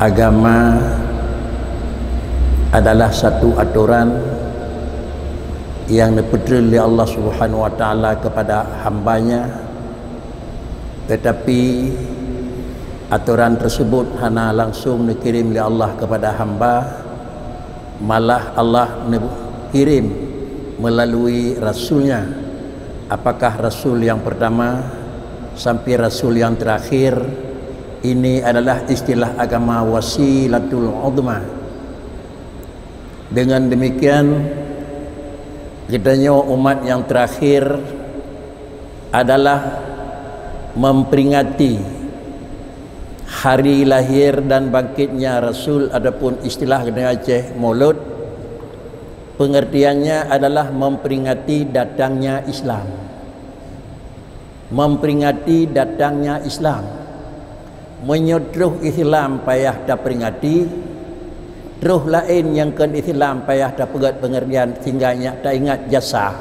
Agama adalah satu aturan yang diberi oleh Allah Subhanahu wa taala kepada hambanya, tetapi aturan tersebut hanya langsung dikirim oleh Allah kepada hamba, malah Allah kirim melalui rasulnya. Apakah rasul yang pertama sampai rasul yang terakhir, ini adalah istilah agama wasilatul uzma. Dengan demikian, kitanya umat yang terakhir adalah memperingati hari lahir dan bangkitnya Rasul, adapun istilah kena Aceh Maulud, pengertiannya adalah memperingati datangnya Islam. Memperingati datangnya Islam. Menyodruh Islam payah dah peringati, terus lain yang kan Islam payah dah pegat pengertian sehingga tak ingat jasa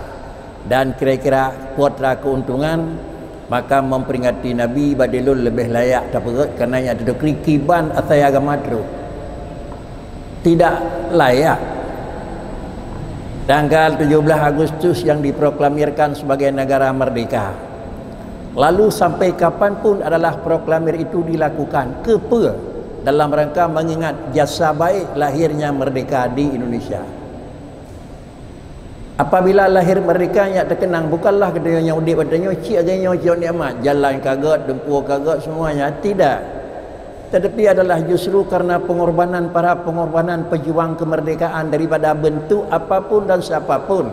dan kira-kira kuatra keuntungan, maka memperingati Nabi badilul lebih layak dah pegat kerana yang ada krikiban asai agama itu tidak layak. Tanggal 17 Agustus yang diproklamirkan sebagai negara merdeka, lalu sampai kapanpun adalah proklamir itu dilakukan kepa dalam rangka mengingat jasa baik lahirnya merdeka di Indonesia. Apabila lahir merdeka yang terkenang, bukanlah katanya udip katanya cik agaknya cik nikmat jalan kaget, dempur kaget semuanya, tidak. Tetapi adalah justru karena pengorbanan pejuang kemerdekaan daripada bentuk apapun dan siapapun,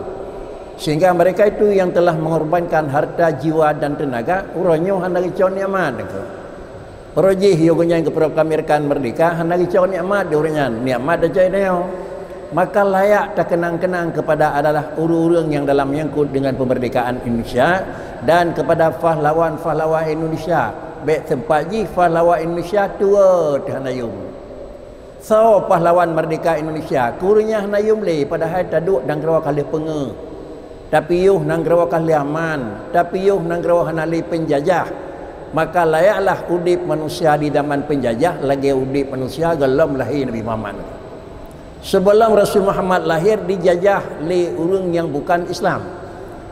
sehingga mereka itu yang telah mengorbankan harta, jiwa dan tenaga, uronyo handari cik nikmat. Projih yogonya yang keproklamirkan merdeka handari cik nikmat diurnya nikmat dah cik dia. Maka layak tak kenang-kenang kepada adalah urang-urang yang dalam menyangkut dengan kemerdekaan Indonesia dan kepada pahlawan-pahlawan Indonesia. Baik tempat ji pahlawan Indonesia tua hanayum. So pahlawan merdeka Indonesia kurnya hanayum le padahal taduk dan gerawa kali penge. Tapi yuh nang gerawa kali aman, tapi yuh nang gerawa hanali penjajah. Maka layaklah udip manusia di zaman penjajah lagi udip manusia gelam lahir Nabi Muhammad. Sebelum Rasul Muhammad lahir dijajah oleh orang yang bukan Islam,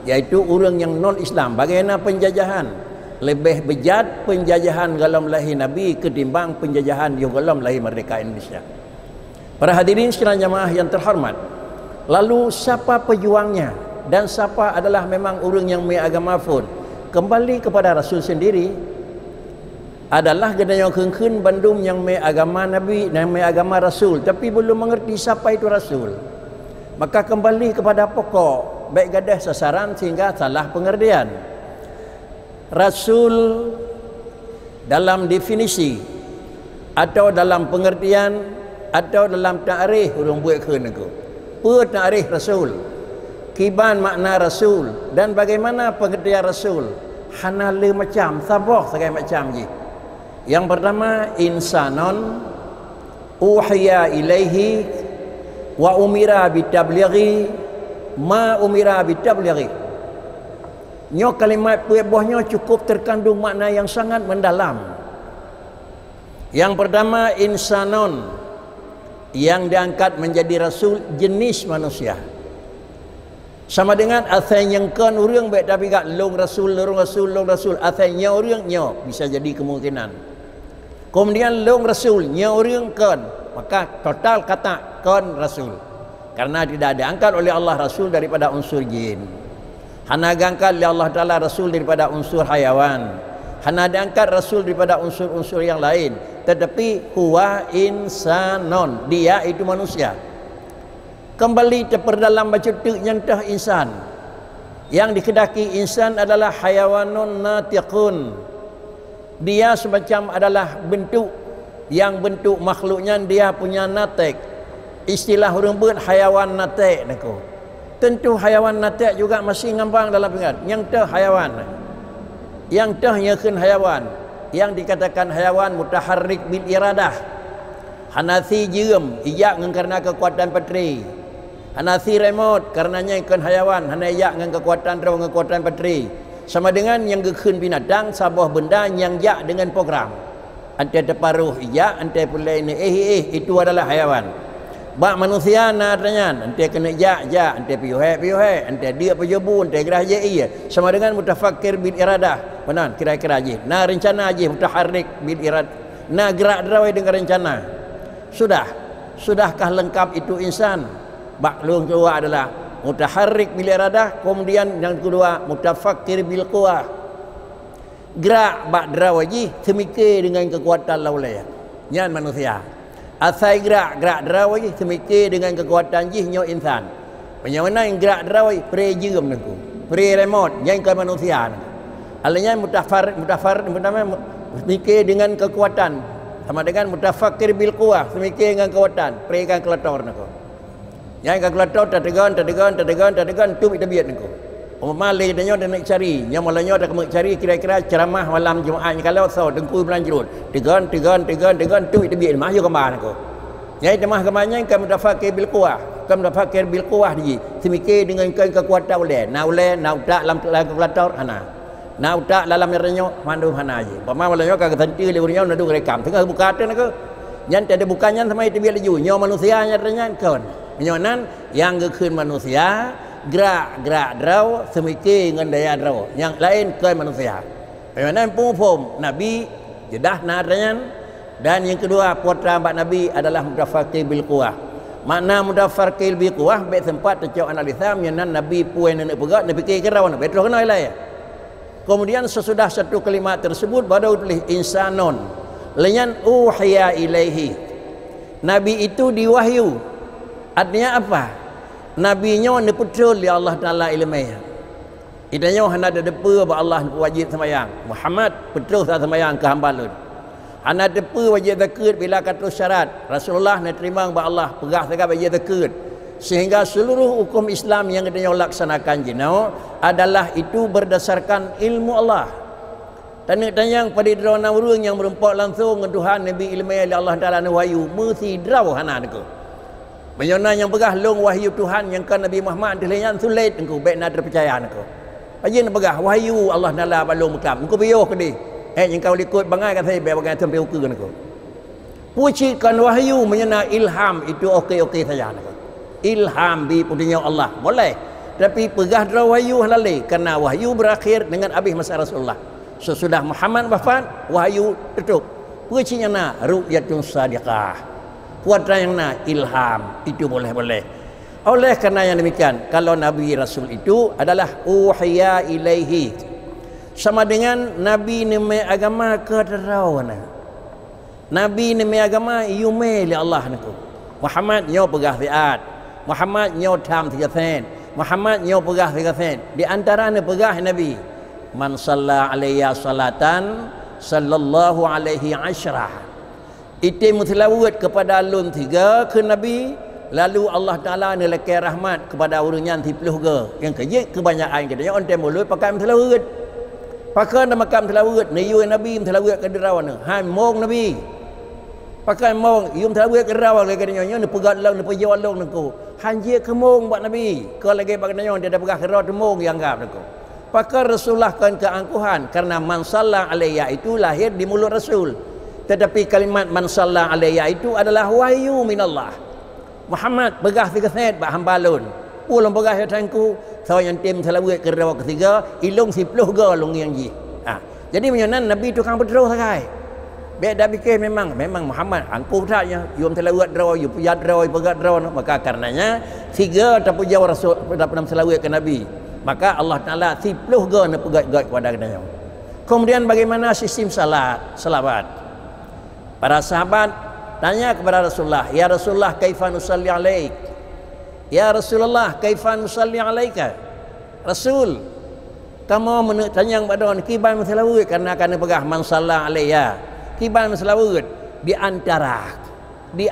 yaitu orang yang non Islam. Bagaimana penjajahan? Lebih bejat penjajahan galam lahir Nabi ketimbang penjajahan yang galam lahir merdeka Indonesia. Para hadirin sekalian jamaah yang terhormat, lalu siapa pejuangnya dan siapa adalah memang orang yang beragama pun? Kembali kepada Rasul sendiri, adalah gedanya kengkun bandung yang agama Nabi dan agama Rasul, tapi belum mengerti siapa itu Rasul. Maka kembali kepada pokok, baik gadah sasaran sehingga salah pengertian. Rasul dalam definisi atau dalam pengertian atau dalam ta'rif orang buat ke nego. Apa ta'rif Rasul? Kiban makna Rasul dan bagaimana pengertian Rasul? Hana le macam sabah sebagai macam je. Yang pertama, insanon uhiya ilaihi wa umira bitablighi ma umira bitablighi. Nyo kalimat buahnya cukup terkandung makna yang sangat mendalam. Yang pertama, insanon yang diangkat menjadi rasul jenis manusia. Sama dengan asal nyengkan orang baik tapi gak long rasul asalnya orang nyo bisa jadi kemungkinan. Kemudian long rasul nya orang kan, maka total kata kan rasul. Karena tidak diangkat oleh Allah rasul daripada unsur jin. Hana diangkat oleh Allah Taala rasul daripada unsur hayawan. Hana diangkat rasul daripada unsur-unsur yang lain. Tetapi huwa insanon, dia itu manusia. Kembali terperdalam baca tuk yang tah insan. Yang dikedaki insan adalah hayawanun natiqun. Dia semacam adalah bentuk yang bentuk makhluknya dia punya natek. Istilah orang buat hayawan natek nako. Tentu hayawan natek juga masih ngambang dalam pengat. Yang tah hayawan. Yang tah nyakeun hayawan. Yang dikatakan hayawan mutaharrik bil iradah. Hanathi jeum, ijak karena kekuatan petri. Hanathi remote karenanya ikan hayawan, hanayak dengan kekuatan petri. Sama dengan yang gekeun binatang, sebuah benda yang jak dengan program. ante terparuh iya, ante pula ini itu adalah haiwan. Bak manusia nadanya ante kena ante piuhe ante dia pejebu ante gerah je iya sama dengan mutafakkir bil iradah. Benar kira-kira je. Nah rencana je mutaharrik bil irad. Nah gerak derawai dengan rencana. Sudahkah lengkap itu insan? Bak luang kedua adalah mutaharrik bil iradah, kemudian yang kedua mutafakkir bil quwah. Gerak bak derawai je semikir dengan kekuatan laulaya. Nyan manusia. Asai gerak derawai je semikir dengan kekuatan je nyo insan. Bagaimana yang gerak derawai pre jam nengku. Pre remote yang ke manusia. Alanya mutafar semikir dengan kekuatan sama dengan mutafakkir bil quwah semikir dengan kekuatan pre kan kelator nengku. Yang kan kelator terdegan tu kita biat nengku. Malih dia nak cari, yang malahnya dah kena cari kira-kira ceramah malam Jumaat kalau so dengku bulan jerut. Tegan tu itu biar mah yo gambar aku. Nyai temah gambarnya kan mutafakir bil quwah. Kan mutafakir bil quwah ni. Semikir dengan kekuatan oleh. Nak tak dalam kalkulator ana. Nak tak dalam renyo mandu hana je. Pama malahnya kan terhenti le urnya nadu rekam. Tengah buka tu nak. Yang tak ada bukannya sama itu biar laju. Nyo manusia nya renyan kon. Nyonan yang gekun manusia gerak draw semikir dengan daya draw yang lain ke manusia. Bagaimana pun Nabi jedah nadanya dan yang kedua putra bak Nabi adalah mutafakkir bil quwah. Makna mutafakkir bil quwah baik sempat tercok analisa yang Nabi puan nak pegat nak fikir kerawan betul kena ilai. Kemudian sesudah satu kalimat tersebut baru tulis insanun lenyan uhiya ilaihi. Nabi itu diwahyu. Artinya apa? Nabi nyo ni betul ya Allah Taala ilmiah. Idanya hana ada depa ba Allah wajib sembahyang. Muhammad betul sah sembahyang ke hamba lun. Hana depa wajib zakat bila kata syarat. Rasulullah nak terima ba Allah pegah zakat wajib zakat. Sehingga seluruh hukum Islam yang dia laksanakan jino adalah itu berdasarkan ilmu Allah. Tanya pada drona urang yang merempak langsung dengan Tuhan Nabi ilmiah Allah Taala ni wahyu mesti draw hana deku. Menyona yang pegah long wahyu Tuhan yang kan Nabi Muhammad dilihat sulit engkau baik nak percaya engkau. Ajin pegah wahyu Allah Taala balong makam. Engkau biyo ke di. Yang kau ikut bangai kata saya bagai sampai ukur engkau. Pujikan wahyu menyona ilham itu okey saja engkau. Ilham bi punya Allah boleh. Tapi pegah draw wahyu halal karena wahyu berakhir dengan habis masa Rasulullah. Sesudah Muhammad wafat wahyu tutup. Pujinya na ru'yatun sadiqah. Kuadran yang nak ilham itu boleh. Oleh kerana yang demikian kalau Nabi Rasul itu adalah uhiya ilaihi sama dengan Nabi neme agama kederawana. Nabi neme agama yume li Allah naku. Muhammad nyo pegah fiat. Muhammad nyo tham 3 sen. Muhammad nyo pegah 3 sen. Di antara ne pegah Nabi man salla alayya salatan sallallahu alaihi asyrah. Itu mutlawat kepada alun 3 ke Nabi lalu Allah Taala nelekai rahmat kepada urunyan 30 ke yang kerja kebanyakan kita on tem mulut pakai mutlawat pakai nama makam mutlawat ni yu Nabi mutlawat ke derawan hai mong Nabi pakai mong yu mutlawat ke derawan ke katanya ni pegat long ni pejawal long nengku hanje ke mong buat Nabi kalau lagi bagainya dia dah pegah kerot mong yang gap nengku pakai Rasulullah kan keangkuhan karena man sallallahu alaihi itu lahir di mulut Rasul. Tetapi kalimat man sallallahu alaihi itu adalah wahyu minallah. Muhammad pegah 3 set bak hambalun. Ulang pegah tangku so yang tim selawat ke rawa ketiga ilung 10 ga long yang ji. Jadi menyonan Nabi tukang betul sakai. Baik dah fikir memang Muhammad angku taknya yum selawat rawa yu pujat rawa pegat rawa maka karenanya 3 tak puja Rasul dapat selawat ke Nabi. Maka Allah Taala 10 ga nak pegat kepada dia. Kemudian bagaimana sistem salawat? Para sahabat tanya kepada Rasulullah, "Ya Rasulullah, kaifa nusalli alaik?" "Ya Rasulullah, kaifa nusalli alaika?" Rasul, kamu tanya kepada kiban selawat karena akan pegah man sallallahu alaihi. Kiban selawat di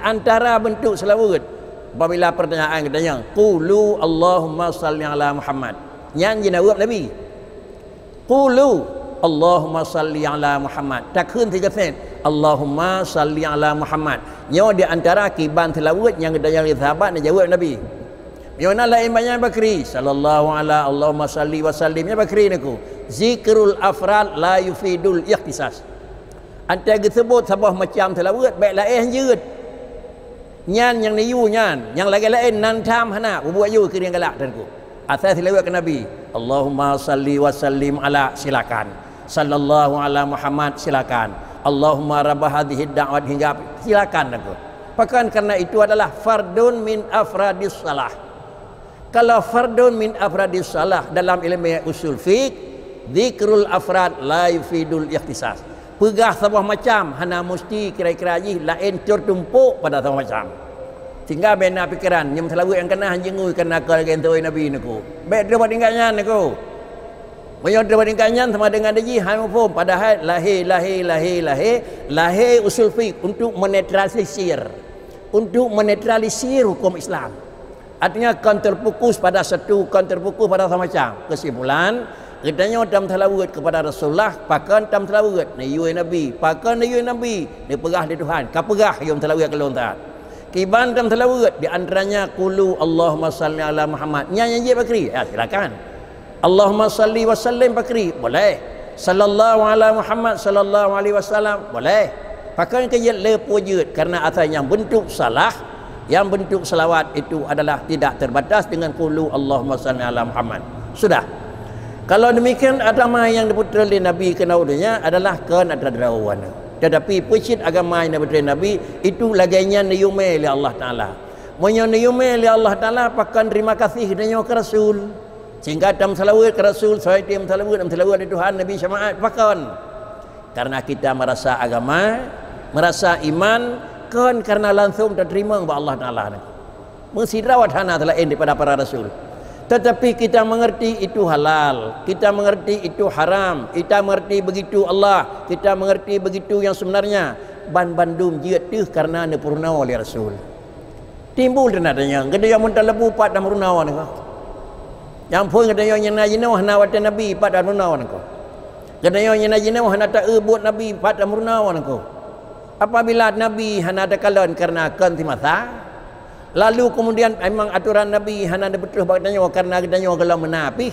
antara bentuk selawat. Apabila pertanyaan katanya, "Qulu Allahumma salli ala Muhammad." Nyanyi jawab Nabi. "Qulu Allahumma salli ala Muhammad." Takun 3 sen. Allahumma salli ala Muhammad. Nyo di antara kiban tilawat yang dari sahabat nak jawab Nabi. Yona lain banyak bakri sallallahu ala Allahumma salli wa sallim ya bakri naku. Zikrul afrad la yufidul ikhtisas. Antara tersebut sabah macam telawat baik lainยืด nyan yang niyu nyan yang lain-lain nan tham hana buat you ke yang galak tuanku. Asal selawat ke Nabi. Allahumma salli wa sallim ala, silakan. Sallallahu ala Muhammad, silakan. Allahumma rabb hadhihi da'wat, hingga silakan tuanku. Bahkan karena itu adalah fardun min afradis salah. Kalau fardun min afradis salah dalam ilmu usul fiqh, zikrul afrad la yufidul ikhtisas. Pegah sebuah macam hana mesti kira-kira ji lain tertumpuk pada sebuah macam. Tinggal bina pikiran nyem selalu yang kena jengui kena kal gentoi Nabi niku. Baik dapat tinggalnya niku. Banyak dapat tinggalnya sama dengan ji hamfum padahal lahir usul fiqh untuk menetralisir hukum Islam. Artinya kan terfokus pada satu, kan terfokus pada sama macam. Kesimpulan katanya dalam telawat kepada Rasulullah, pakan dalam telawat ni yui Nabi, pakan ni yui Nabi, ni pegah di Tuhan, ka pegah yang telawat ke lontar. Kiban dalam telawat di antaranya qulu Allahumma salli ala Muhammad. Nyanyi je bakri, ya silakan. Allahumma salli wa sallim bakri, boleh. Sallallahu ala Muhammad sallallahu alaihi wasallam, boleh. Pakan ke lepo je karena asalnya bentuk salah, yang bentuk selawat itu adalah tidak terbatas dengan qulu Allahumma salli ala Muhammad. Sudah. Kalau demikian agama yang diputar oleh Nabi kenaudanya adalah kan ada derawan. Tetapi pucit agama yang diputar Nabi itu lagainya niyume oleh Allah Ta'ala. Monya niyume oleh Allah Ta'ala pakan terima kasih denyo ke Rasul. Sehingga dalam salawat ke Rasul, saya dalam salawat di Tuhan Nabi syamaat pakan. Karena kita merasa agama, merasa iman kan karena langsung terima oleh Allah Ta'ala. Mesti rawat hana telah daripada para Rasul. Tetapi kita mengerti itu halal, kita mengerti itu haram, kita mengerti begitu Allah, kita mengerti begitu yang sebenarnya. Bandum jiat tu karena ne purnawa oleh Rasul. Timbul denadanya, gede yang muntah lebu pat dan purnawa niko. Yang pun gede yang najinah nawat Nabi pat dan purnawa niko. Gede yang najinah hana tak buat Nabi pat dan purnawa niko. Apabila Nabi hana ada kalon karena kan timasa, lalu kemudian memang aturan Nabi hana ada betul bagdanya karena gedanya kalau menapih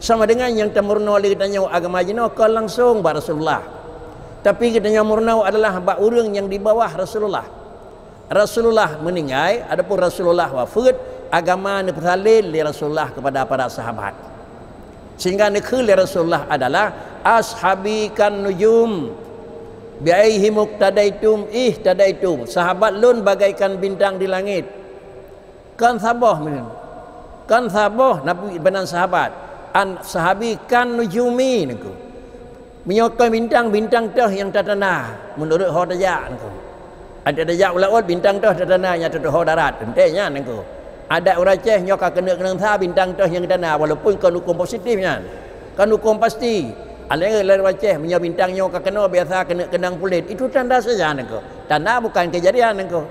sama dengan yang temurna oleh gedanya agama jino ke langsung ba Rasulullah. Tapi gedanya murna adalah ba urang yang di bawah Rasulullah. Rasulullah meninggal, adapun Rasulullah wafat, agama ni bersalin li Rasulullah kepada para sahabat. Sehingga ni khil Rasulullah adalah ashabi kan nujum biaihi muqtadaitum ihtadaitum. Sahabat lun bagaikan bintang di langit. Kan sabah Nabi benar sahabat an sahabi kan nujumi niku menyokai bintang-bintang dah yang tertanah menurut hodaya niku ada daya ulaut bintang dah tertanah yang tertuh darat tentunya niku ada orang ceh nyoka kena sa bintang dah yang tertanah walaupun kan hukum positifnya kan hukum pasti alai orang ceh menyo bintang nyoka kena biasa kena kenang kulit itu tanda saja niku tanda bukan kejadian niku.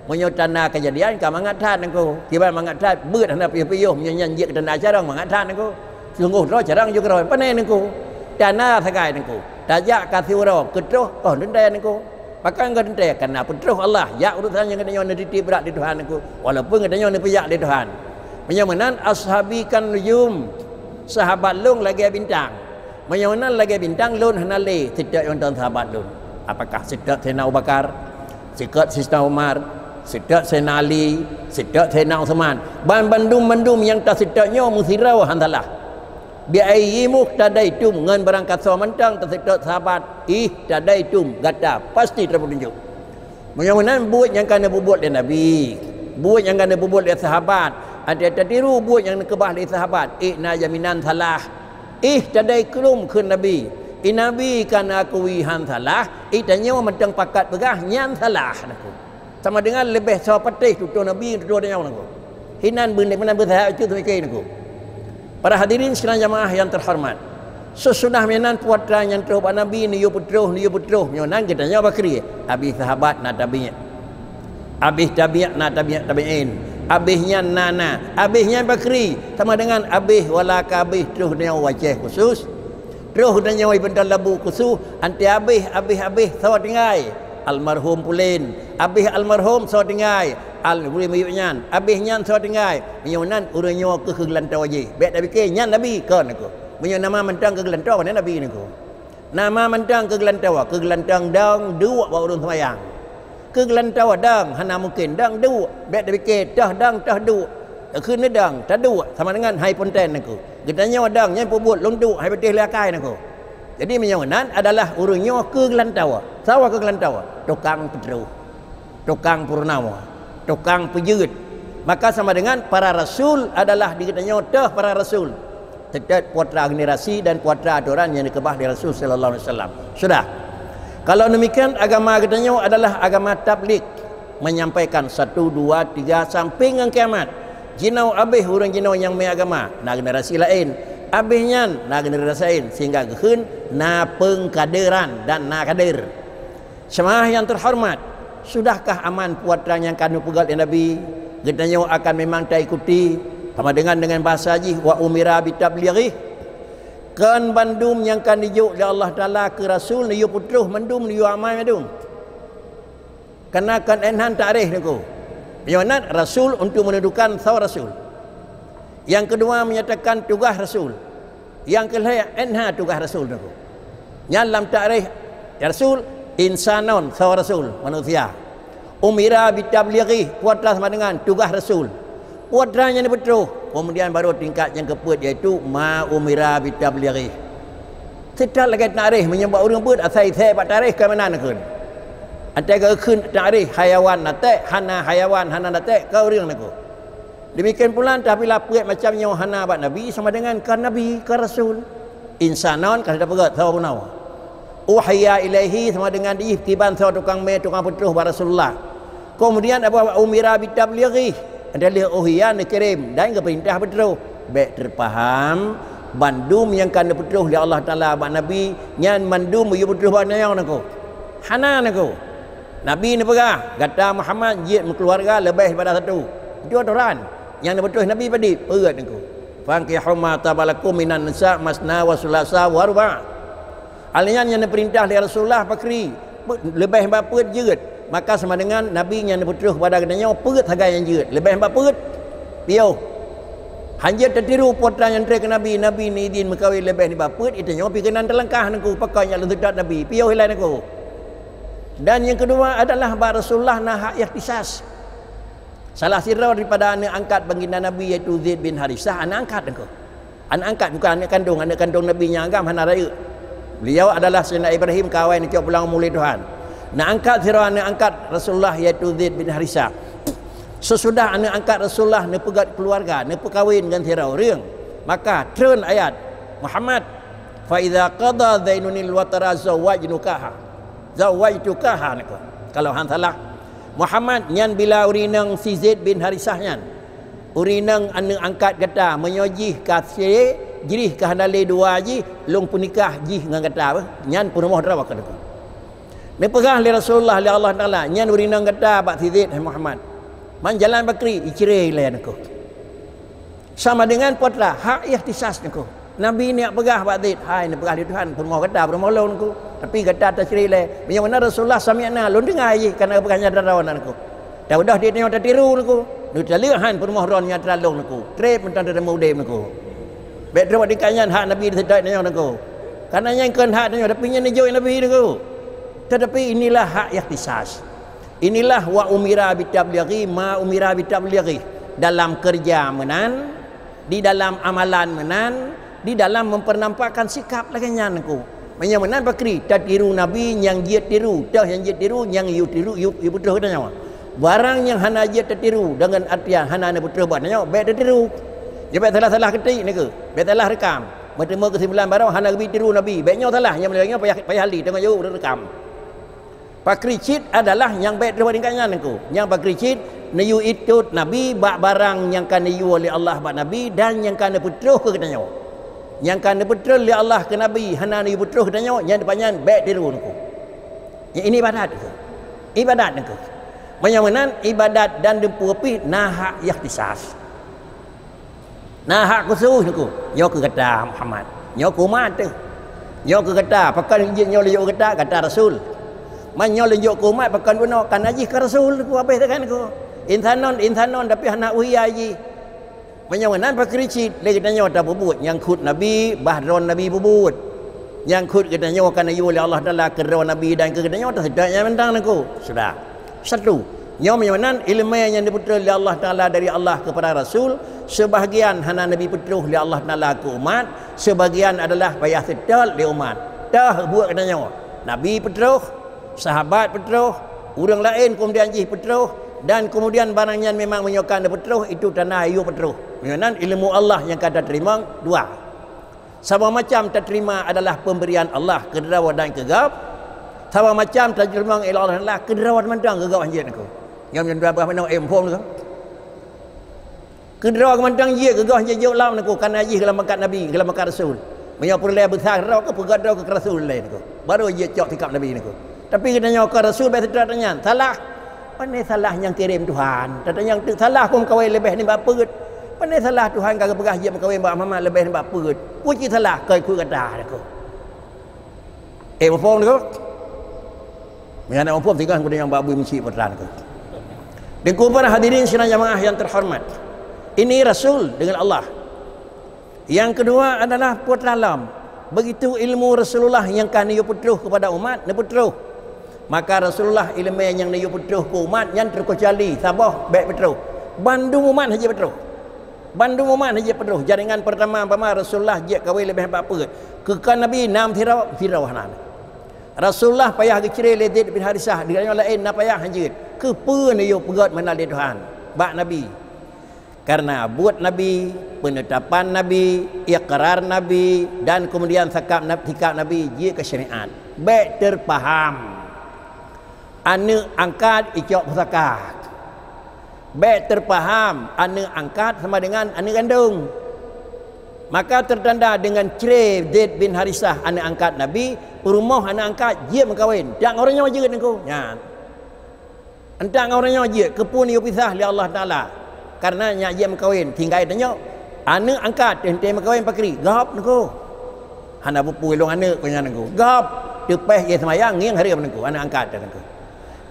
Menyotana kejadian ka mangathat nangko tiba mangathat beut hana piyo-piyo menyanyi ke tanda jarang mangathat nangko sungguh ro jarang juga ro pane nangko dana sagai nangko tajak kasih ro ketroh oh dendai nangko pakai enggak dendai karena petroh Allah ya urusan yang katanya di berat di Tuhan nangko walaupun katanya ni piyak di Tuhan menyamanan ashabi kan nujum sahabat lung lagi bintang menyamanan lagi bintang lun hana le tidak yang dan sahabat lun apakah sidak Sayyidina Abu Bakar sidak Sayyidina Umar sidak Sayyidina Ali, sidak Sayyidina Uthman. Bandum yang tak sidaknya musirau hantalah. Bi'ayyi muqtadaitum ngan barang kasa mentang tak sidak sahabat ihtadaitum gata pasti terpetunjuk. Mudah-mudahan buat yang kena buat oleh Nabi, buat yang kena buat oleh sahabat, ada tiru buat yang kebah oleh sahabat. Ikna jaminan salah. Ihtadaikum kun Nabi. Nabi kana akui han salah, itanya mentang pakat begah nyan salah naku. Sama dengan lebih sawapatih tutur Nabi tutur dia nangko. Hinan benar benar berhak itu mereka nangko. Para hadirin sekalian jamaah yang terhormat. Sesudah menan puatra yang terhubung Nabi niyo putroh nyonan kita nya bakri. Habis sahabat na tabi'in. Habis tabi'at na tabi'in. Habisnya nana, habisnya bakri sama dengan habis wala kabih terus dia wajah khusus. Terus dia nyawai bentar labu khusus anti habis sawat tinggai. Almarhum pulin abih almarhum so dengai al boleh mayuknyan abih nyan so dengai menyonan urangnya ke gelantau waji bet nabi ke nyan nabi kan aku menyo nama mentang ke gelantau mana nabi niku Nama mentang kegelantang dang dua bawa urun sembahyang. Kegelantang dang hana mungkin dang dua. Bet fikir dah dang tah dua. Kena dang tah dua sama dengan hai ponten aku. Getanya dang nyai pubut lunduk hai betih lakai aku. Jadi menyawanan adalah urunnya kegelantang. Sawa kegelantang. Tukang petru. Tukang purnama. Tukang pejut. Maka sama dengan para rasul adalah dikatanya dah para rasul. Tetap putra generasi dan putra aturan yang dikebah di Rasul sallallahu alaihi wasallam. Sudah. Kalau demikian agama katanya adalah agama tabligh, menyampaikan 1 2 3 sampai dengan kiamat. Jinau abih orang jinau yang mai agama, na generasi lain. Abihnya na generasi lain sehingga geun na pengkaderan dan na kader. Semua yang terhormat, sudahkah aman putra yang kanu pegal Nabi? Katanya akan memang tak ikuti sama dengan bahasa haji wa umira bitablighi kan bandum yang kan dijuk oleh Allah Taala ke Rasul niyu putruh mandum niyu amal mandum kenakan enhan tarikh niku yang Rasul untuk mendudukan sawa Rasul, yang kedua menyatakan tugas Rasul, yang ketiga enha tugas Rasul niku dalam tarikh Rasul insanon sawa Rasul manusia. Umira bitablighi putra sama dengan tugas Rasul. Putranya ni betul. Kemudian baru tingkat yang keempat iaitu ma umira bitablighi. Tidak lagi tarikh menyebut orang pun asai saya pak tarikh ke mana nak kun. Antara kun tarikh hayawan nate hana hayawan hana nate ke orang nak. Demikian pula tapi lapet macamnya hana bak Nabi sama dengan ke Nabi ke Rasul. Insanon kalau dapat tahu pun tahu. Uhya ilaihi sama dengan diiktiban saw tukang tukang petuh Rasulullah. Kemudian apa umira bitablighi adalah uhya dikirim dan keperintah betul. Baik terpaham bandum yang kan betul oleh Allah Taala bak Nabi nyan mandum you betul bak yang naku. Hana naku. Nabi ni pegah kata Muhammad jid keluarga lebih daripada satu. Itu aturan yang betul Nabi padi perat naku. Fankihu ma tabalakum minan nisa masna wa sulasa wa ruba'. Alian yang diperintah oleh Rasulullah pakri lebih hamba perut jerit, maka sama dengan Nabi yang diputuh pada katanya perut harga yang jerit lebih hamba perut piau hanya tertiru putra yang ke Nabi ni izin mengkawin lebih hamba perut itu nyawa pikenan terlangkah naku pakai yang lentudat Nabi piau hilang naku. Dan yang kedua adalah bahawa Rasulullah nak ikhtisas. Salah sirah daripada anak angkat baginda Nabi iaitu Zaid bin Harisah, anak angkat naku. Anak angkat bukan anak kandung Nabi yang agam hana raya. Beliau adalah Sayyidina Ibrahim kawan yang pulang mulai Tuhan. Nak angkat sirah anak angkat Rasulullah iaitu Zaid bin Harisah. Sesudah anak angkat Rasulullah ni pegat keluarga, ni perkahwin dengan sirah orang, maka turun ayat Muhammad fa idza qada zainunil watara zawajtukaha niku. Kalau hang salah Muhammad nyan bila urinang si Zaid bin Harisah nyan urinang anak angkat kata menyojih kasih jirih ke handale dua ji long punikah ji dengan kata apa nyan pun rumah drawak kata ni pegah li Rasulullah li Allah Taala nyan urinang kata bak si Zaid Muhammad man jalan bakri icire le nako sama dengan putra hak ikhtisas nako Nabi ni pegah bak Zaid hai ni pegah di Tuhan pun rumah kata pun rumah long nako tapi kata tak cire le yang mana Rasulullah sami'na long dengar ji kerana pegahnya darawan nako dah udah dia tengok tak tiru nako ni talihan pun rumah ron nya teralong nako trep mentan demo dem nako baik terima dikanyan hak Nabi sedai nanya nako. Karena yang kan hak nanya tapi yang jauh Nabi nako. Tetapi inilah hak ikhtisas. Inilah wa umira bitablighi ma umira bitablighi dalam kerja menan, di dalam amalan menan, di dalam mempernampakkan sikap lagi nako. Yang menan bakri tak tiru Nabi yang dia tiru, dah yang dia tiru yang you tiru you betul katanya. Barang yang hana dia tertiru dengan artian hana betul buat nanya baik tertiru. Dia baik salah ketik ni ke? Baik salah rekam. Bertemu kesimpulan baru hana Nabi tiru Nabi. Baiknya salah. Yang melangnya payah hali tengok jauh rekam. Pakricit adalah yang baik daripada ku. Yang pakricit niyu itu Nabi bak barang yang kan niyu oleh Allah bak Nabi dan yang kan putuh ke katanya. Yang kan putuh oleh Allah ke Nabi hana niyu putuh katanya yang depannya baik tiru ku. Yang ini ibadat ku. Ibadat ku. Menyamanan ibadat dan dempu api nah ikhtisas. Nah hak khusus niku nyo ke kata Muhammad nyo ke umat tu nyo ke kata pakai nyo lejok kata Rasul man nyo lejok ke umat pakai guna kan haji ke Rasul niku habis kan niku insanon tapi anak uhya haji menyawanan pakai ricit lagi tanya tak bubut yang khut Nabi bahron Nabi bubut nyangkut katanya kena yu oleh Allah Taala kedua nabi dan katanya tak sedaknya mentang aku sudah satu nyom menan ilmu yang diputra oleh Allah Taala dari Allah kepada Rasul, sebahagian hana nabi putra oleh Allah Taala ke umat, sebahagian adalah payah sedal di umat dah buat katanya nabi putra, sahabat putra, orang lain kemudian jih putra, dan kemudian barangnya memang menyokkan putra itu tanah ayu putra. Menan ilmu Allah yang kada terima dua. Sama macam terima adalah pemberian Allah kederawa dan kegap. Sama macam terima oleh Allah adalah kederawa mandang kegap anjir aku. Yang menjadi apa mana empom tu. Kederawa mandang ye kegap anjir jauh lam aku kan aji dalam makat Nabi, dalam makat Rasul. Menyapur le besar raw ke pegadau ke Rasul lain aku. Baru ye cok tikap Nabi aku. Tapi katanya ke Rasul baik tanya, salah. Mana salah yang kirim Tuhan? Katanya yang salah pun kawai lebih ni bapa. Pandai salah Tuhan kagak pegah je berkahwin Mbak Muhammad lebih nampak perut. Puji salah kau ikut kata aku. Mafhum tu. Mengenai mafhum tinggal kemudian yang babu mesti pertanyaan aku. Dan kepada hadirin sidang jamaah yang terhormat. Ini Rasul dengan Allah. Yang kedua adalah putra alam. Begitu ilmu Rasulullah yang kan dia putuh kepada umat, dia putuh. Maka Rasulullah ilmu yang dia putuh ke umat yang terkecuali sabah baik putuh. Bandung umat saja putuh. Bandung umat saja penuh. Jaringan pertama Rasulullah je kawin lebih apa ke kan Nabi nam firawah nan. Rasulullah payah kecil Zaid bin Harisah dengan yang lain nak payah hajit. Ke pun yo pegat menal di Tuhan. Bak Nabi. Karena buat Nabi, penetapan Nabi, iqrar Nabi dan kemudian sikap Nabi je ke syariat. Baik terpaham. Anu angkat icok pusaka. Baik terpaham anak angkat sama dengan anak kandung. Maka tertanda dengan cerai Zaid bin Harisah anak angkat Nabi, rumah anak angkat dia berkahwin. Tak orangnya wajib dengan ya. Entah orangnya wajib kepun dia pisah oleh Allah Taala. Karena nya dia berkahwin, tinggal tanya anak angkat ente berkahwin pakri. Gap nengko. Hana pupu long anak punya nengko. Gap tepeh dia semayang ngiang hari nengko anak angkat nengko.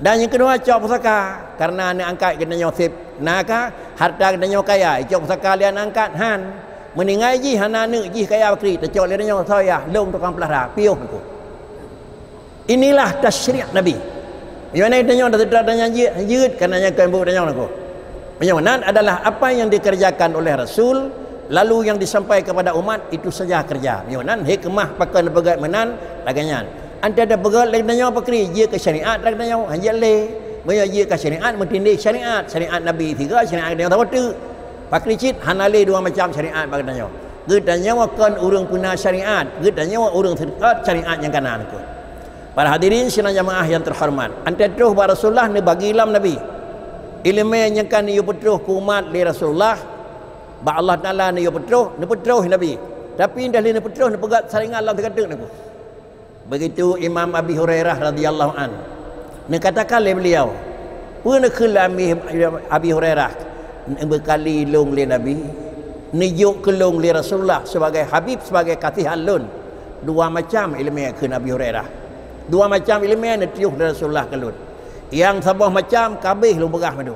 Dan yang kedua cok pusaka karena anak angkat kena nyosip naka harta kena nyokaya cok pusaka lian angkat han meningai ji hana anak ji kaya bakri tercok lian nyok saya long tukang pelara piuh aku. Inilah tasyri' Nabi. Yang mana tanya dah tanya jid karena yang kembu tanya aku. Yang adalah apa yang dikerjakan oleh Rasul lalu yang disampaikan kepada umat itu saja kerja. Yang hikmah pakai pegat menan laganya. Anda ada begal lagi tanya apa kri dia ke syariat lagi tanya hanya le dia ke syariat mentindih syariat Nabi tiga syariat dia tahu tu pakri cit hanale dua macam syariat bagi tanya tanya wakan urang punah syariat tanya urang terdekat syariat yang kanan aku. Para hadirin sidang jamaah yang terhormat, anda terus ba Rasulullah ni bagi ilam Nabi ilmu yang kan dia putuh ku umat li Rasulullah ba Allah Taala ni putuh Nabi tapi dah ni putuh ni pegat saringan Allah terkadang aku. Begitu Imam Abi Hurairah radhiyallahu an. Katakan oleh beliau, pernah kelami Abi Hurairah berkali long le Nabi, nijuk kelong le Rasulullah sebagai Habib sebagai kasihan lun. Dua macam ilmu ke Nabi Hurairah. Dua macam ilmu yang tiuh dari Rasulullah kelun. Yang sabah macam kabeh lu berah madu.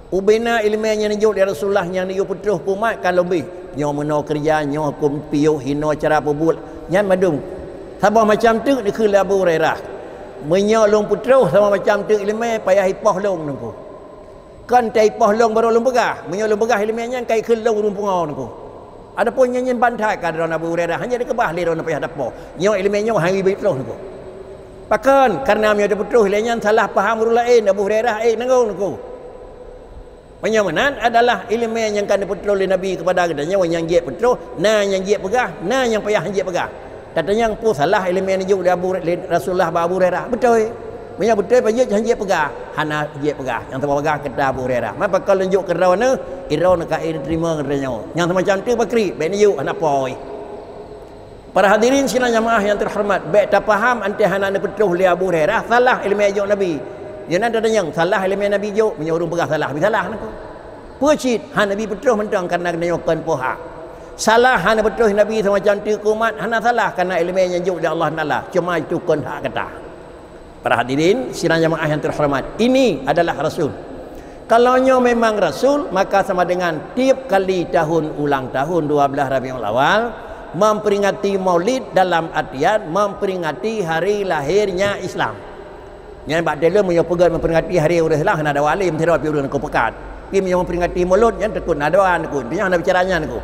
Ubena ilmu yang nijuk dari Rasulullah yang nijuk putuh umat kan lebih. Nyo meno kerja, nyo hukum piuh hino cara pebul, nyan madung. Sama macam tu ni ke Abu Hurairah. Menyolong putra sama macam tu ilmu payah ipah long nungku. Kan tai ipah long baru long begah. Menyolong begah ilmunya kai ke long rumpungau nungku. Adapun nyanyian bantai kadron Abu Hurairah hanya dikebah le ron payah dapo. Nyo ilmunya hari betroh nungku. Pakan karena dia ada putra ilmunya salah faham urang lain Abu Hurairah nungku. Penyamanan adalah ilmu yang kan putra oleh Nabi kepada katanya yang je putra, nah yang je pegah, nah yang payah je pegah. Katanya yang pun salah ilmu yang dijuk dari Rasulullah Abu Hurairah. Betul. Punya betul pun janji pegah. Hana je pegah. Yang tempat pegah kata Abu Hurairah. Maka kalau tunjuk ke rawana, irau nak terima katanya. Yang macam tu bakri, baik nijuk anak poi. Para hadirin sidang jamaah yang terhormat, baik tak faham anti hana betul li Abu Hurairah, salah ilmu yang dijuk Nabi. Yang ada yang salah ilmu yang Nabi juk, menyuruh pegah salah, salah nak. Pucit hana Nabi betul mentang karena kena nyokan poha. Salah hana betul Nabi semacam tu kumat hana salah karena ilmu yang juk dari Allah Taala. Cuma itu kon hak kata. Para hadirin sidang jamaah yang terhormat, ini adalah Rasul. Kalaunya memang Rasul, maka sama dengan tiap kali tahun ulang tahun 12 Rabiul Awal, memperingati Maulid dalam artian memperingati hari lahirnya Islam. Yang bak dia punya pegat memperingati hari orang Islam kena ada wali mentera pi urang ko pekat. Pi memperingati Maulud yang tekun ada wan ko. Dia ada bicaranya ko.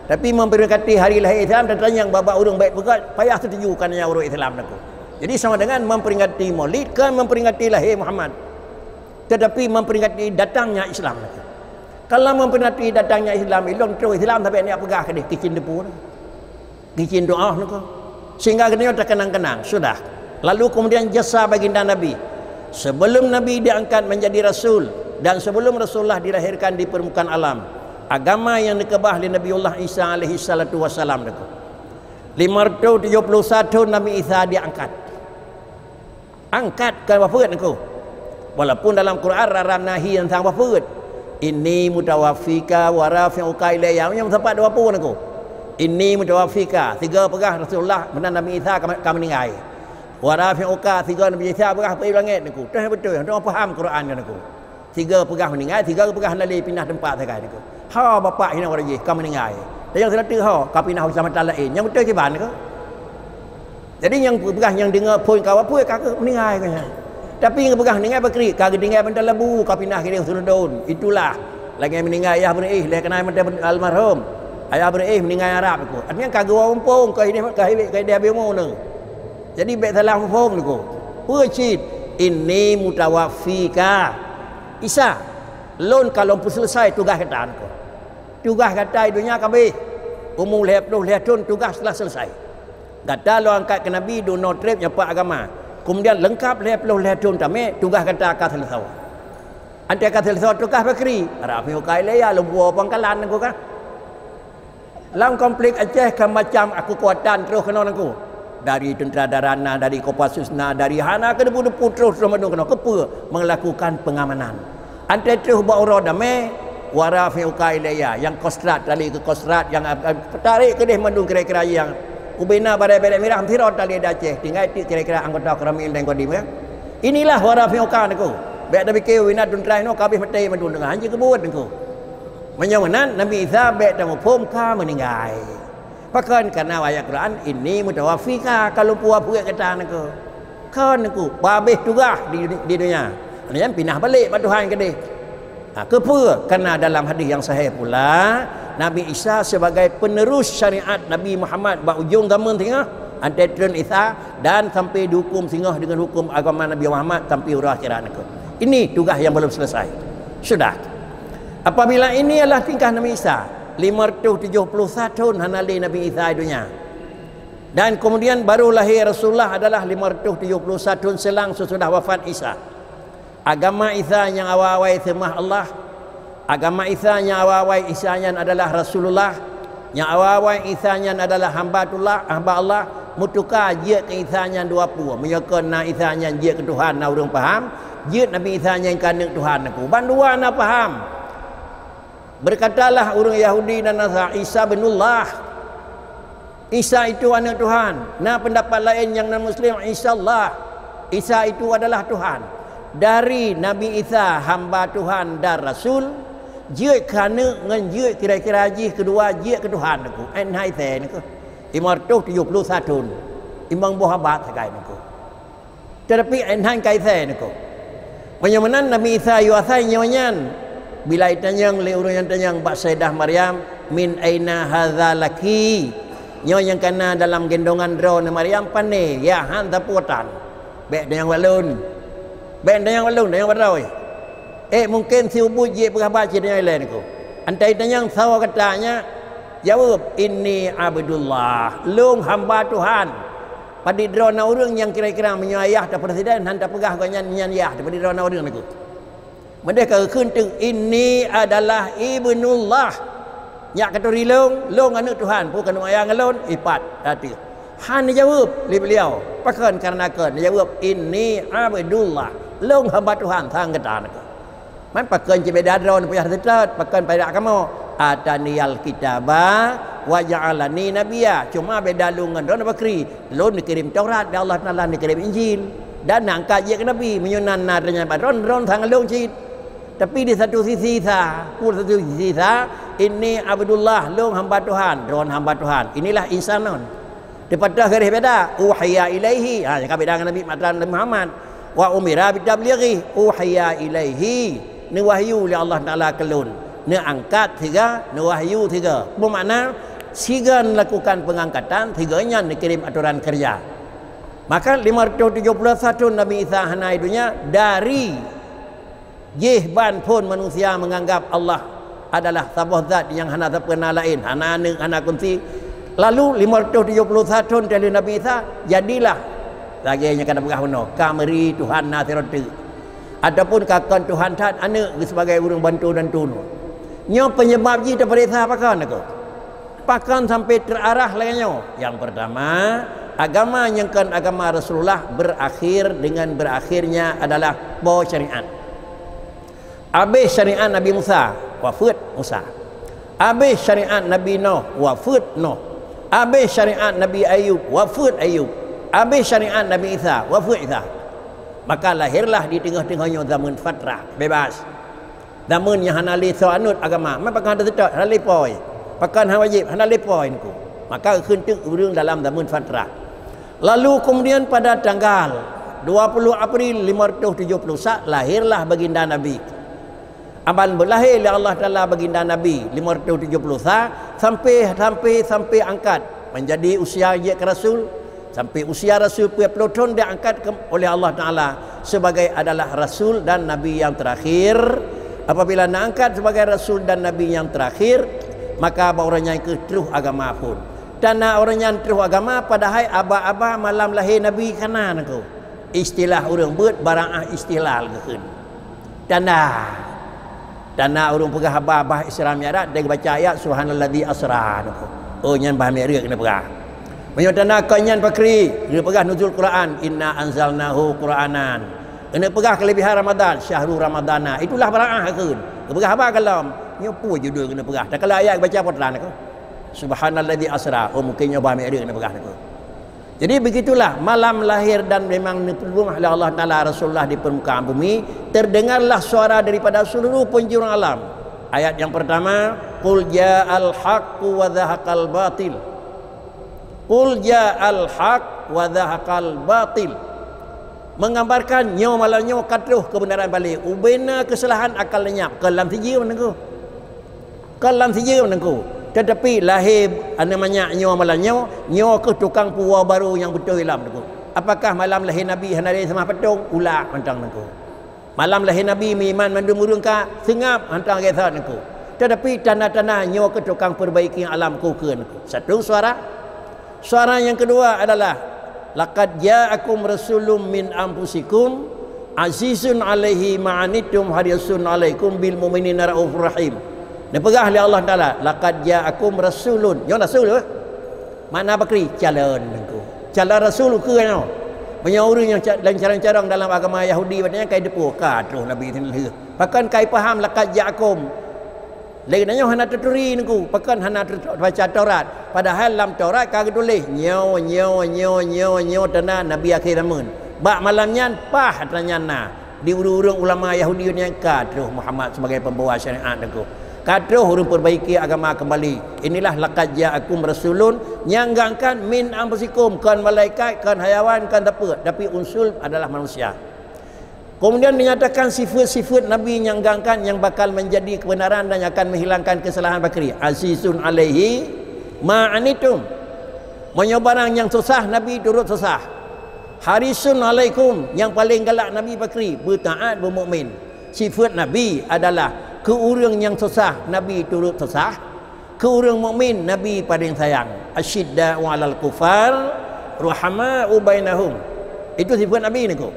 Tapi memperingati hari lahir Islam dan yang babak urang baik pegat payah setujukan yang orang Islam ko. Jadi sama dengan memperingati Maulid kan memperingati lahir Muhammad. Tetapi memperingati datangnya Islam. Kalau memperingati datangnya Islam, ilong terus Islam sampai ni pegah ke dia kicin depu. Kicin doa nako. Sehingga kena terkenang-kenang sudah. Lalu kemudian jasa baginda Nabi. Sebelum Nabi diangkat menjadi rasul dan sebelum Rasulullah dilahirkan di permukaan alam, agama yang dikebah oleh Nabiullah Isa alaihi salatu wasalam nako. 571 Nabi Isa diangkat. Angkat ke wafat nako. Walaupun dalam Quran raram nahi tentang wafat. Inni mutawafika wa rafi'uka ilayya. Yang tempat dua pun nako. Inni mutawafika, 3 pegah Rasulullah benar Nabi Isa kami meninggal. Wa rafi'uka, 3 Nabi Isa pegah pergi langit niku. Dah betul, dah faham Quran kan niku. 3 pegah meninggal, 3 pegah lali pindah tempat sekarang niku. Ha bapak hina orang je kami meninggal. Dan yang selata ha kami pindah sama lain. Yang betul ke ban niku. Jadi yang pegah yang dengar poin kau apa kakak meninggal kan. Tapi yang pegah meninggal bakri, kagak dengar bentar lebu kau pindah ke dia sunudun. Itulah lagi yang meninggal ya benih lek kenal almarhum. Ayah Ibrahim meninggal Arab aku. Artinya kagak wampung kau ini dia bemo ni. Jadi baik salah wampung aku. Pucit ini mutawafika. Isa lon kalau pun selesai tugas kata aku. Tugas kata dunia kabeh. Umum lihat tugas telah selesai. Kata lo angkat ke Nabi do no trip nyapa agama. Kemudian lengkap lihat tame tugas kata akan selesai. Ante akan selesai tugas bakri. Arab ni kai leya lo buah pangkalan aku kan. Dalam konflik Aceh kan macam aku kuatan terus kena aku. Dari tentera darana, dari Kopassusna, dari Hana ke depu-depu terus kena kepa melakukan pengamanan. Antara terus buat orang damai warafi'uka ilayya yang kostrat tali ke kostrat yang tarik ke dia mendung kira-kira yang ubina badai belak merah tirot tali Aceh tinggal kira-kira anggota Keramil dan Kodim kan. Inilah warafi'uka aku. Baik dah fikir wina tentera no kabeh mati mendung dengan anjing kebut aku. Menyawanan Nabi Isa baik dan mufhum ka meninggal. Pakan karena ayat Quran ini mutawafika kalau puak kata aku. Kan aku babeh tugas di dunia. Kemudian pindah balik pada Tuhan ke dia. Kepa karena dalam hadis yang sahih pula Nabi Isa sebagai penerus syariat Nabi Muhammad ba ujung zaman tengah antara Tuhan Isa dan sampai dihukum singgah dengan hukum agama Nabi Muhammad sampai huruf akhirat aku. Ini tugas yang belum selesai. Sudah. Apabila ini adalah tingkah Nabi Isa 571 hanali Nabi Isa dunia. Dan kemudian baru lahir Rasulullah adalah 571 selang sesudah wafat Isa. Agama Isa yang awal-awal semah Allah. Agama Isa yang awal-awal Isanya adalah Rasulullah. Yang awal-awal Isanya adalah hamba Allah. Mutuka je ke Isanya 20. Menyokon na Isanya je ke Tuhan na urang faham. Je Nabi Isanya yang kanak Tuhan aku. Bandua na faham. Berkatalah orang Yahudi dan Nasrani Isa binullah. Isa itu anak Tuhan. Nah pendapat lain yang non-Muslim Isa Allah. Isa itu adalah Tuhan. Dari Nabi Isa hamba Tuhan dan Rasul. Jik kerana dengan jik kira-kira jik kedua jik ke Tuhan aku. Enhai sen aku. 571. Imang bohabat sekai aku. Tetapi enhai kai sen aku. Penyamanan Nabi Isa yuasai nyawanyan. Bila ditanyang oleh orang yang tanyang Mbak Sayyidah Maryam min aina hadza laki nyo yang kena dalam gendongan drone Maryam pane ya han taputan baik dengan walun baik dengan walun dengan wadoi mungkin si ubu je berapa je dengan lain ko antai tanyang sawa katanya jawab inni abdullah lung hamba Tuhan pada drone orang yang kira-kira menyayah tak presiden han tak pegah kau nyan ya pada drone orang aku. Mereka kentung ini adalah ibnullah. Nyak kata rilong, long anak Tuhan. Bukan ayang alon, ipat hati. Han jawab beliau. Pakan karena kan jawab ini abdullah. Long hamba Tuhan sang kata nak. Man pakan cebeda drone punya setat, pakan pada kamu ataniyal kitaba wa ja'alani nabiyya. Cuma beda lungan drone bakri. Lon dikirim Taurat, dan Allah Taala dikirim Injil. Dan angkat je ke Nabi menyunan nadanya badron sang long cit. Tapi di satu sisi satu sisi ini Abdullah long hamba Tuhan, drone hamba Tuhan. Inilah insanun. Daripada garis beda, uhiya ilaihi. Yang kami dengan Nabi Muhammad. Wa umira bitablighi, uhiya ilaihi. Ni wahyu li Allah Taala kelun. Ni angkat tiga, ni wahyu tiga. Bermakna siga melakukan pengangkatan, tiganya dikirim aturan kerja. Maka 571 Nabi Isa hanai dunia dari jihban pun manusia menganggap Allah adalah sabah zat yang hana tak pernah lain, hana ane, hana kunci. Lalu 571 dari Nabi Isa jadilah lagi yang kena pegah benar kameri Tuhan nasiratu ataupun kakon Tuhan tat ane sebagai urang bantu dan tunu. Nyo penyebab ji daripada Isa pakan aku. Pakan sampai terarah lainnya. Yang pertama, agama yang kan agama Rasulullah berakhir dengan berakhirnya adalah bawa syariat. Habis syariat Nabi Musa, wafat Musa. Habis syariat Nabi Nuh, wafat Nuh. Habis syariat Nabi Ayub, wafat Ayub. Habis syariat Nabi Isa, wafat Isa. Maka lahirlah di tengah-tengahnya zaman fatrah, bebas. Zaman yang hana li anut agama, maka ada tetap hana li poi. Pakan hana wajib, hana li poi ku. Maka kentuk urang dalam zaman fatrah. Lalu kemudian pada tanggal 20 April 571 lahirlah baginda Nabi. Aban berlahir oleh Allah Taala baginda Nabi 570 sampai angkat menjadi usia dia ke Rasul, sampai usia Rasul 20 tahun dia angkat oleh Allah Taala sebagai adalah Rasul dan Nabi yang terakhir. Apabila nak angkat sebagai Rasul dan Nabi yang terakhir, maka orang yang keteruh agama pun. Dan orang yang teruh agama padahal aba-aba malam lahir Nabi kanan aku. Istilah orang buat barang istilah keun. Dan orang pegah abah Islam nyarat dia baca ayat subhanallazi asra. Oh nyan bah merek kena pegah. Menyodana kanyan pakri dia pegah nuzul Quran inna anzalnahu quranan. Kena pegah kelebihan Ramadan syahrul ramadana. Itulah barang keun. Pegah abah kalam nyopo judul kena pegah. Dan kalau ayat baca potran aku subhanallazi asra. Oh mungkin nyoba merek kena pegah aku. Jadi begitulah malam lahir dan memang diperlukan oleh Allah Ta'ala Rasulullah di permukaan bumi. Terdengarlah suara daripada seluruh penjuru alam. Ayat yang pertama, qul ja'al haqqu wa dhahaqal batil. Qul ja'al haqq wa dhahaqal batil. Menggambarkan nyo malam nyo katruh kebenaran balik. Ubena kesalahan akal lenyap. Kalam siji menengku. Kalam siji menengku. Tetapi lahir namanya nyo malam nyo ke tukang puwa baru yang betul ilam tu. Apakah malam lahir Nabi hanari sama petung ulak hantang nengku. Malam lahir Nabi miman mandung urung ka sengap hantang gesat nengku. Tetapi tanah-tanah nyo ke tukang perbaiki alam ku ke nengku. Satu suara. Suara yang kedua adalah laqad ja'akum rasulun min anfusikum azizun alaihi ma'anitum harisun alaikum bil mu'minina raufur rahim. Dia pegah oleh Allah Ta'ala laqad ja'akum rasulun. Yo rasul mana bakri calon nengku. Calon rasul ke no. Banyak orang yang lancarang-carang dalam agama Yahudi katanya kai depu kadruh Nabi ini. Bahkan kai faham laqad ja'akum. Lainnya hana tuturi nengku. Bahkan hana baca Taurat. Padahal dalam Taurat kagak tulis nyo tanah Nabi akhir zaman. Bak malamnya pah tanya na. Di urung ulama Yahudi yang kadruh Muhammad sebagai pembawa syariat nengku. Kadruh huruf perbaiki agama kembali. Inilah laqad ja'akum rasulun nyanggangkan min anfusikum kan malaikat kan hayawan kan tapi unsur adalah manusia. Kemudian dinyatakan sifat-sifat Nabi nyanggangkan yang bakal menjadi kebenaran dan akan menghilangkan kesalahan bakri. Azizun alaihi ma'anitum. Menyobarang yang susah Nabi turut susah. Harisun alaikum yang paling galak Nabi bakri bertaat bermukmin. Sifat Nabi adalah ke orang yang susah Nabi turut susah, ke orang mukmin Nabi paling sayang. Asyidda'u 'alal kufar ruhama'u bainahum. Itu sifat Nabi ni ko.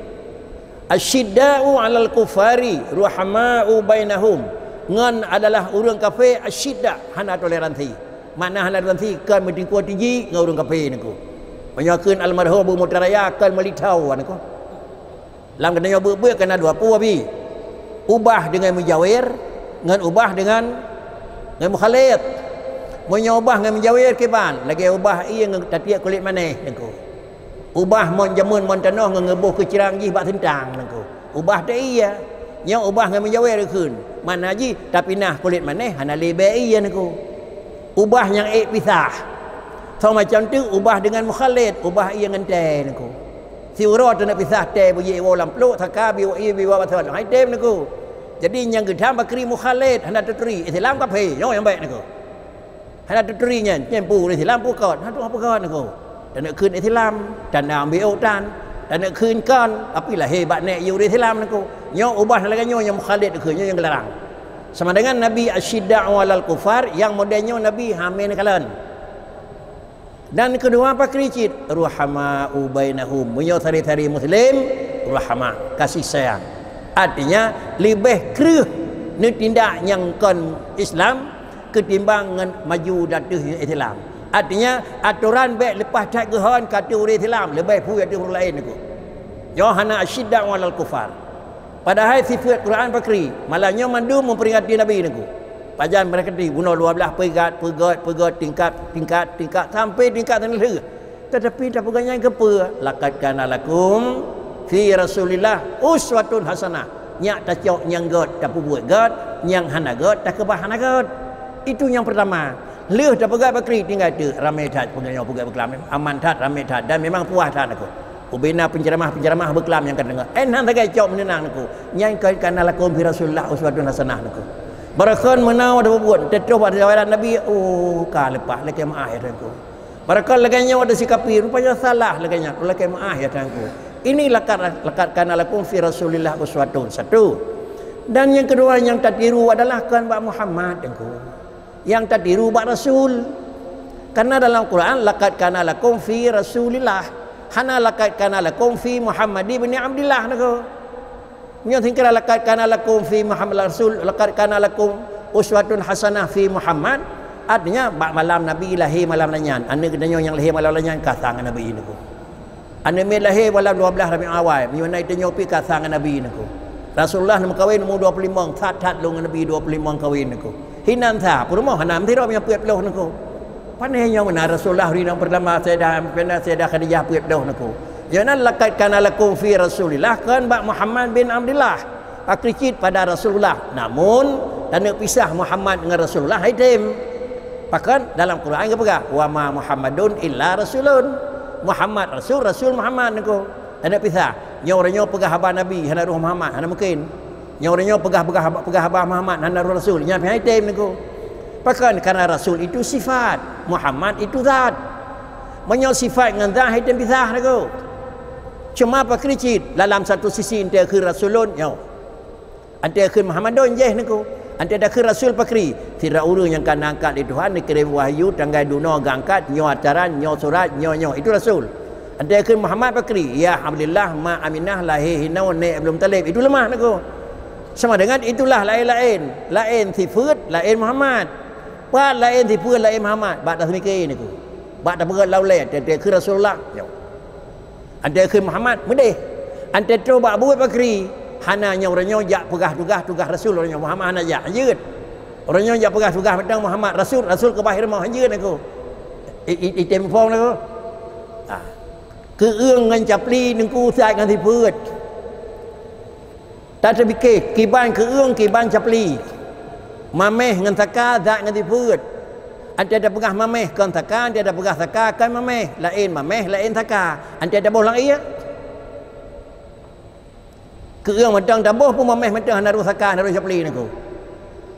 Asyidda'u 'alal kufari ruhama'u bainahum. Ngan adalah orang kafir asyidda hana toleransi. Makna hana toleransi kan mentingkuat tinggi dengan orang kafir ni ko. Banyakan almarhum Abu Mutaraya kan melitau ni ko. Lam kena ber kena dua pu abi. Ubah dengan mujawir dengan ubah dengan mukhalid. Menyubah dengan menjawir keban lagi ubah ia dengan tatiak kulit maneh nengku. Ubah mon jamun mon tanah dengan ngebuh ke cirang ji bak sentang nengku. Ubah dak iya Yang ubah dengan menjawab dia kun. Mana haji tapi nah kulit maneh hana lebai ya naku. Ubah yang pisah. So macam tu ubah dengan mukhalid, ubah ia dengan teh naku. Si urut nak pisah teh bunyi walam peluk takabi wa ibi wa batal. Hai teh naku. Jadi yang gedam bakri mukhalid hana tutri Islam ka phe yang baik naku. Hana tutri nya nyempu Islam pu kot. Ha tu apa kot naku. Dan nak kun Islam dan nak ambil utan dan nak kun kan apilah hebat nek you Islam naku. Nyo ubah lagi nyo yang mukhalid ke nyo yang gelarang. Sama dengan Nabi asyidda' walal kufar yang modelnya Nabi hamin kalan. Dan kedua apa kricit ruhama bainahum menyo tari-tari muslim rahmah kasih sayang. Artinya lebih kreh ni tindak yang kon Islam ketimbang dengan maju datuh Islam. Artinya aturan baik lepas tak gehon kata orang Islam lebih pu ada orang lain aku. Yohana asyidda' walal kufar. Padahal sifat Quran pakri malahnya mandu memperingati Nabi niku. Pajan mereka di bunuh 12 pegat tingkat sampai tingkat terlalu. Tetapi tak pegangnya kepa laqad kana lakum fi Rasulillah uswatun hasanah. Nyak tak cok nyang god tak buat god, nyang hana god tak kebah hana god. Itu yang pertama. Leh tak pegat pakri tinggal tu ramai tat pegangnya pegat berkelam aman tat ramai tat dan memang puas tat aku. Ubina penceramah berkelam yang kata dengar. Enan tak cok menenang aku. Nyang kana lakum fi Rasulillah uswatun hasanah aku. Barakon menau ada buat tetuh pada jawaran Nabi ka lepas lagi akhir aku. Barakon laganya ada sikapi rupanya salah laganya lagi akhir aku. Ini lakat kana lakum fi Rasulillah uswatun satu. Dan yang kedua yang tak tiru adalah kan Mbak Muhammad aku. Yang tak tiru Mbak Rasul. Karena dalam Quran lakat kana lakum fi Rasulillah. Hana lakat kana lakum fi Muhammad bin Abdullah aku. Yang tinggal laqad kana lakum fi Muhammad Rasul laqad kana lakum uswatun hasanah fi Muhammad artinya malam Nabi lahir malam lanyan ane kedanya yang lahir malam lanyan kasangan Nabi ini ko ane me lahir malam 12 Rabiul Awal menyunai tenyo pi kasangan Nabi ini ko Rasulullah nak kahwin umur 25 tat long Nabi 25 kahwin ko hinan tha purmo hanam thiro yang puet loh nako panai yang mana Rasulullah rina pertama saya dah Khadijah puet loh nako. Jangan laqad kana lakum fi Rasulillah kan Mbak Muhammad bin Abdullah akricit pada Rasulullah namun dan nak pisah Muhammad dengan Rasulullah haitim bahkan dalam Quran apa kah wa ma Muhammadun illa rasulun Muhammad Rasul Muhammad nako dan nak pisah nyoranya pegah haba Nabi hana ruh Muhammad hana mungkin nyoranya pegah haba Muhammad hana ruh Rasul nya haitim nako bahkan karena Rasul itu sifat Muhammad itu zat menyo sifat dengan zat haitim pisah nako. Cuma apa kricit dalam satu sisi ente ke Rasulun yo. Ente ke Muhammadun je niku. Ente dah ke Rasul pakri. Tidak urang yang kan angkat di Tuhan dikirim wahyu tanggal duno gangkat nyo acaran nyo surat nyo itu Rasul. Ente ke Muhammad pakri. Ya alhamdulillah ma Aminah lahir hinau ne belum talib. Itu lemah niku. Sama dengan itulah lain-lain. Lain sifat lain Muhammad. Wa lain sifat lain Muhammad. Bak dah semikir niku. Bak dah berat laulai ente ke Rasulullah yo. Anda ke Muhammad medeh anda coba buat bakri hananya orangnya jak pegah tugas Rasul orangnya Muhammad hana jak anjeut orangnya jak pegah tugas pedang Muhammad Rasul ke bahir mau anjeut aku item phong aku ke ương ngan capli nengku sai ngan thipeut tak terfikir kiban ke ương kiban capli mameh ngan saka zat ngan thipeut anda ada pegah mameh kan saka anda ada pegah saka kan mameh lain saka anda ada boh lang iya keung medang taboh pun mameh medang naru saka naru capli naku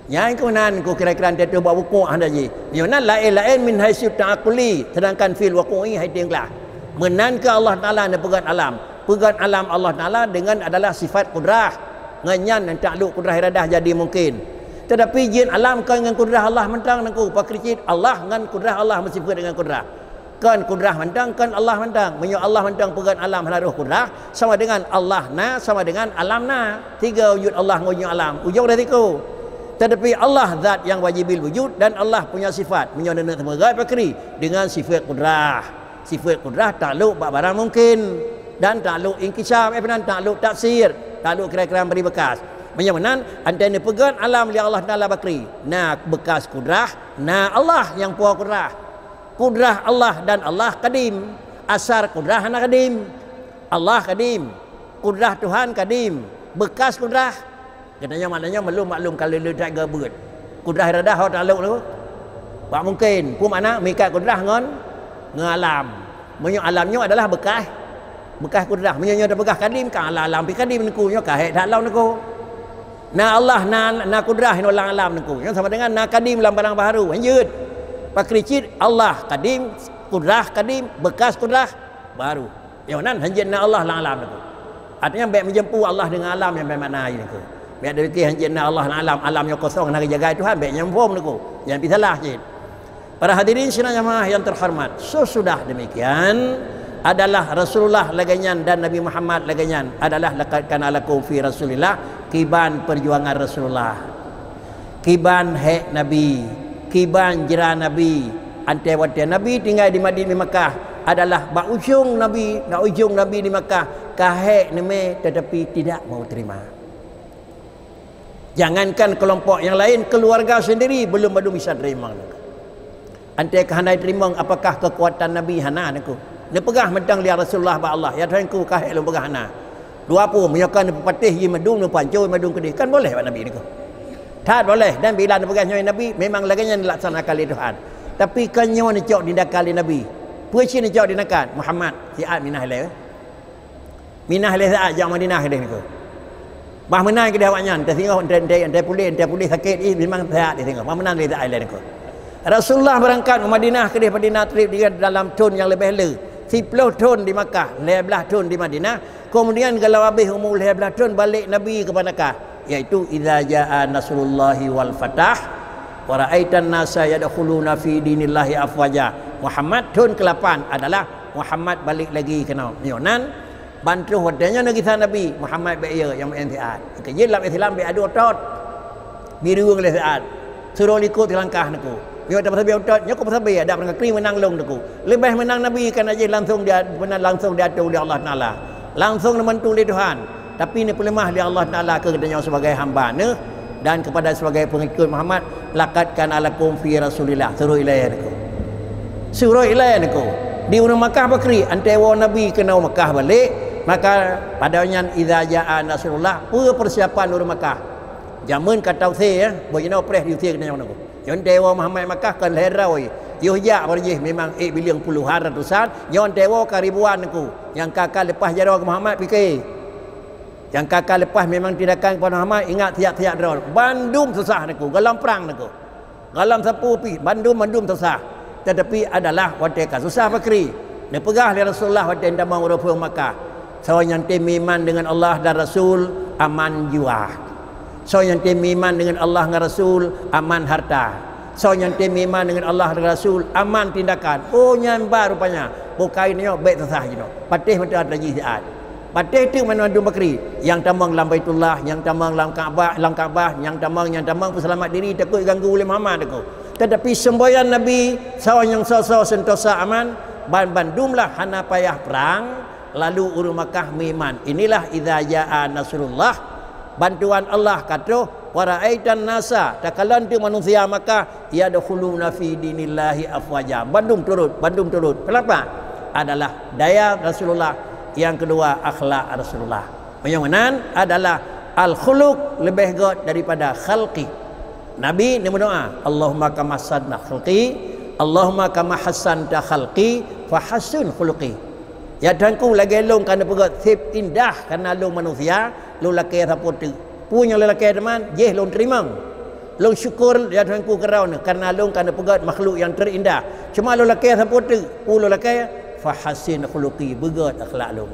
nyai ku nan ku kira-kira anda tu buat wuku anda ji nyonan lain min haitsu ta'aquli sedangkan fil wuqu'i haidinglah menan ke Allah Taala dan pegat alam Allah Taala dengan adalah sifat kudrah nganyan dan takluk kudrah iradah jadi mungkin. Tetapi jin alam kan dengan kudrah Allah mentang nangku pakricit Allah dengan kudrah Allah mesti dengan kudrah. Kan kudrah mentang kan Allah mentang. Menyo Allah mentang pegan alam halaruh kudrah sama dengan Allah na sama dengan alam na. Tiga wujud Allah ngujud alam. Ujung dari itu. Tetapi Allah zat yang wajibil wujud dan Allah punya sifat menyo dan sebagai pakri dengan sifat kudrah. Sifat kudrah takluk barang mungkin dan takluk inkisaf takluk taksir, takluk kira-kira beri bekas. Menyamanan antara pegang alam li Allah Taala bakri. Nah bekas kudrah, nah Allah yang puas kudrah. Kudrah Allah dan Allah kadim. Asar kudrah hana kadim. Allah kadim. Kudrah Tuhan kadim. Bekas kudrah Katanya maknanya maklum kalau lu tak gebut. Kudrah radah hau taluk tu. Tak mungkin. Pu mana mikat kudrah ngon alam. Menyo alamnya adalah bekas kudrah. Menyo dah bekas kadim kan alam pi kadim niku nyo kahek dak law niku. Na Allah na kudrah no lang alam niku. Yang sama dengan na kadim lam barang baharu. Anjut. Pakricit Allah kadim, kudrah kadim, bekas kudrah baru. Yang nan hanjitna Allah lang alam niku. Artinya baik menjempu Allah dengan alam yang bermakna niku. Baik dari ki hanjitna Allah lang alam yang kosong nak jaga Tuhan baik nyambung niku. Yang bisalah jin. Para hadirin sidang jamaah yang terhormat, sesudah demikian adalah Rasulullah laganyan dan Nabi Muhammad laganyan adalah laqad kana lakum fi Rasulillah, kiban perjuangan Rasulullah. Kiban hek Nabi, kiban jera Nabi, ante wate Nabi tinggal di Madinah Mekah adalah ujung Nabi di Mekah kahek neme tetapi tidak mau terima. Jangankan kelompok yang lain, keluarga sendiri belum bisa terima. Ante kehanai terima apakah kekuatan Nabi hana niku. Dia pegah mentang dia Rasulullah ba Allah. Ya Tuhanku kahek lu pegah hana. Dua pun menyakan patih ye madung nu pancoi madung kedih. Kan boleh ba Nabi niku. Tak boleh. Dan bila dia pegah nyoi Nabi memang laganya dilaksanakan oleh Tuhan. Tapi kanyo ni cok dindakali Nabi. Puisi ni cok dinakan Muhammad siat minah le. Minah le saat jang Madinah kedih niku. Bah menang kedih awaknya. Ente pulih sakit memang siat dia tengok. Bah menang le saat le niku. Rasulullah berangkat ke Madinah ke Madinah trip dia dalam tun yang lebih le 10 tun di Makkah 11 tun di Madinah. Kemudian kalau habis umur 11 tun balik Nabi ke Makkah, iaitu idza jaa nasrullahi wal fatah wa ra'aitan nasa yadkhuluna fi dinillahi afwaja. Muhammad tun ke-8 adalah Muhammad balik lagi ke Yonan bantu hodanya negeri Nabi Muhammad beya yang MPR ke dalam Islam be adu otot biru oleh saat suruh ikut langkah niku. Yo tak pasal otot, yo ko pasal ada pernah kri menang long niku. Lebih menang Nabi kan aja langsung dia diatur oleh Allah Taala. Langsung membantu oleh Tuhan. Tapi ni pelemah dia Allah Taala kepadanya sebagai hamba ne dan kepada sebagai pengikut Muhammad laqad kana lakum fi Rasulillah suruh ilayah niku. Suruh ilayah niku. Di urang Makkah bakri antewa Nabi kena Makkah balik, maka padanya idza jaa nasrullah persiapan urang Makkah. Jamun kata usai ya, boleh nak press di usai kena niku. Yang dewa Muhammad Makkah kan lerau yo ya berjih memang bilion puluhan ratusan yang dewa ka ribuan niku yang kakak lepas jara ke Muhammad fikir yang kakak lepas memang tindakan kepada Muhammad ingat tiap-tiap drone bandum susah niku galam perang niku galam sapu pi bandum susah tetapi adalah wateka susah fakri dia pegah li Rasulullah wate damang urang Makkah so yang iman dengan Allah dan Rasul aman jiwa. So yang iman dengan Allah dan Rasul aman harta. So yang iman dengan Allah dan Rasul aman tindakan. Oh nyambar rupanya. Bukai ni baik tersah je no. Patih betul ada lagi siat. Patih tu mana dum bakri yang tamang lam Baitullah, yang tamang lam Kaabah, yang tamang pun selamat diri takut ganggu oleh Muhammad aku. Tetapi semboyan Nabi sawan yang so sentosa aman bandumlah hana payah perang lalu urang Makkah miman. Inilah idza jaa nasrullah. Bantuan Allah kata wa ra'aitan nasa takalan tu manusia Makkah yadkhuluna fi dinillahi afwaja. Bandum turut. Kenapa? Adalah daya Rasulullah, yang kedua akhlak Rasulullah. Yang mana adalah al-khuluq lebih god daripada khalqi. Nabi ni berdoa, Allahumma kama hasanna khalqi, Allahumma kama hasanta khalqi fa hasun khuluqi. Ya Tuhanku lagi long kana pegat sip indah kana long manusia lu laki sapu tu punya lelaki teman jeh long terima long syukur ya Tuhanku kerana long kana pegat makhluk yang terindah cuma lu laki sapu tu lu laki fa hasin khuluqi begat akhlak long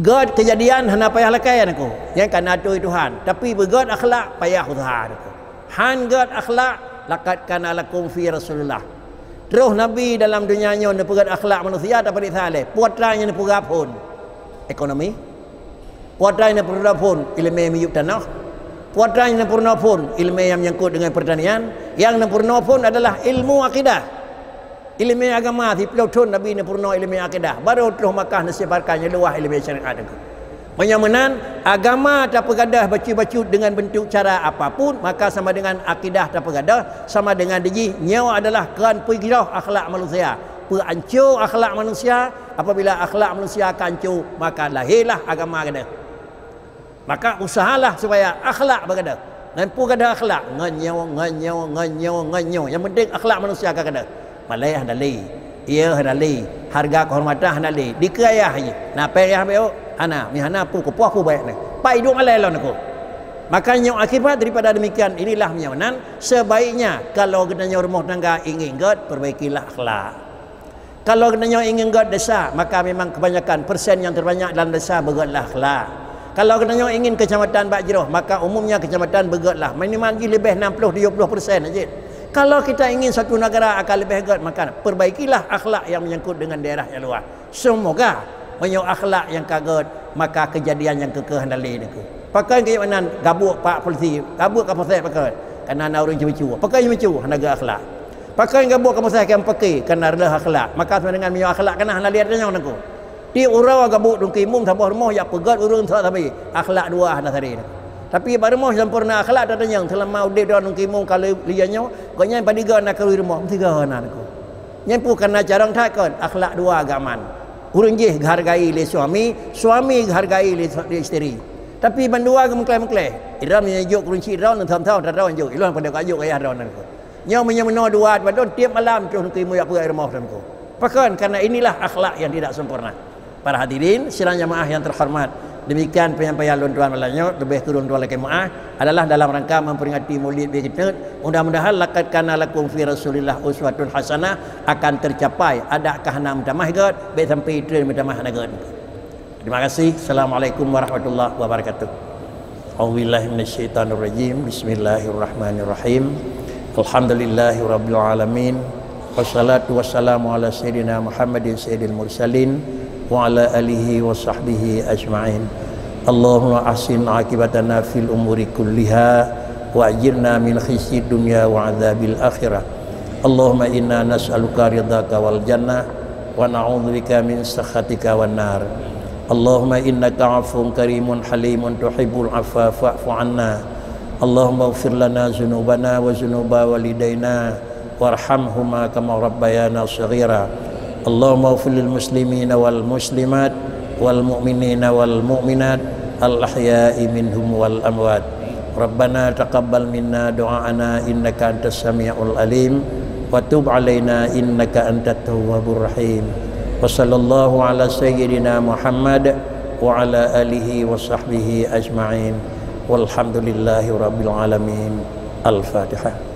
god kejadian hana payah laki aku yang kana tu Tuhan tapi begat akhlak payah usaha aku han god akhlak laqad kana lakum fi Rasulillah. Terus Nabi dalam dunianya ni pegat akhlak manusia tak pada saleh. Puatranya ni pegat pun ekonomi. Puatranya ni pegat pun ilmu miyuk tanah. Puatranya ni purna pun ilmu yang menyangkut dengan pertanian. Yang ni purna pun adalah ilmu akidah. Ilmu agama di pelotun Nabi ni purna ilmu akidah. Baru terus Makkah nasibarkannya luah ilmu syariat itu. Menyamanan agama tak pegadah bacu-bacu dengan bentuk cara apapun, maka sama dengan akidah tak pegadah, sama dengan diji nyawa adalah keran pegirah akhlak manusia. Pehancur akhlak manusia, apabila akhlak manusia hancur, maka lahirlah agama kita. Maka usahalah supaya akhlak berkata. Nampu kada akhlak, nganyo. Yang penting akhlak manusia kada. Malai handali. Ia handali. Harga kehormatan handali. Dikayah je. Napai ya beo. Ana, mi hana pu ko pu baik ni. Pai dong alai lawan aku. Makanya akibat daripada demikian inilah menyawanan sebaiknya kalau kenanya rumah tangga ingin god perbaikilah akhlak. Kalau kenanya ingin god desa maka memang kebanyakan persen yang terbanyak dalam desa bergodlah akhlak. Kalau kenanya ingin kecamatan Bakjiroh maka umumnya kecamatan bergodlah minimal lebih 60-70% saja. Kalau kita ingin satu negara akan lebih god maka perbaikilah akhlak yang menyangkut dengan daerah yang luar. Semoga menyok akhlak yang kaget maka kejadian yang kekeh handali niku. Pakai ke mana gabuk pak polisi, gabuk ke pasal pakai. Karena nak orang cucu. Pakai cucu hanaga akhlak. Pakai gabuk ke pasal yang pakai karena rendah akhlak. Maka sama dengan menyok akhlak kena hana lihat dengan aku. Di urau gabuk dong kimum sabah rumah ya pegat urung tak tapi akhlak dua hana tadi. Tapi baru mau sempurna akhlak tak yang selama udip dong kimum kalau liannya gonya padiga nak ke rumah mesti gana aku. Nyempu karena jarang takkan akhlak dua agaman. Urang je hargai le suami, suami hargai le isteri. Tapi bandua ke mengklai-mengklai. Iram menyejuk kunci raun tham-tham raun juk. Iluan pada kajuk ayah raun nanku. Nyau menyemeno dua badon tiap malam tu kimu ya apa air mau nanku. Pakan karena inilah akhlak yang tidak sempurna. Para hadirin, sidang jamaah yang terhormat. Demikian penyampaian tuan malamnya lebih kurang dua lagi jemaah adalah dalam rangka memperingati Maulid kita. Mudah-mudahan laqad kana lakum fi Rasulillah uswatun hasanah akan tercapai. Adakah nam tamah god be sampai train tamah nagot. Terima kasih. Assalamualaikum warahmatullahi wabarakatuh. A'udzubillahi minasyaitonirrajim. Bismillahirrahmanirrahim. Alhamdulillahirabbil alamin. Wassalatu wassalamu ala sayyidina Muhammadin sayyidil mursalin wa ala alihi wa sahbihi ajma'in. Allahumma ahsin akibatana fil umuri kulliha wa ajirna min khizyid dunya wa adzabil akhirah. Allahumma inna nas'aluka ridhaka wal jannah wa na'udzubika min sakhatika wan nar. Allahumma innaka afuwun karimun halimun tuhibbul afwa fa'fu 'anna. Allahumma ighfir lana dzunubana wa dzunuba walidayna warhamhuma kama rabbayana shaghira. Allahumma ighfir lil muslimina wal muslimat wal mu'minina wal mu'minat al ahya'i minhum wal amwat. Rabbana taqabbal minna du'aana innaka antas samiul alim wa tub 'alaina innaka antat tawwabur rahim. Wa sallallahu ala sayyidina Muhammad wa ala alihi wa sahbihi ajma'in walhamdulillahi rabbil alamin. Al-Fatihah.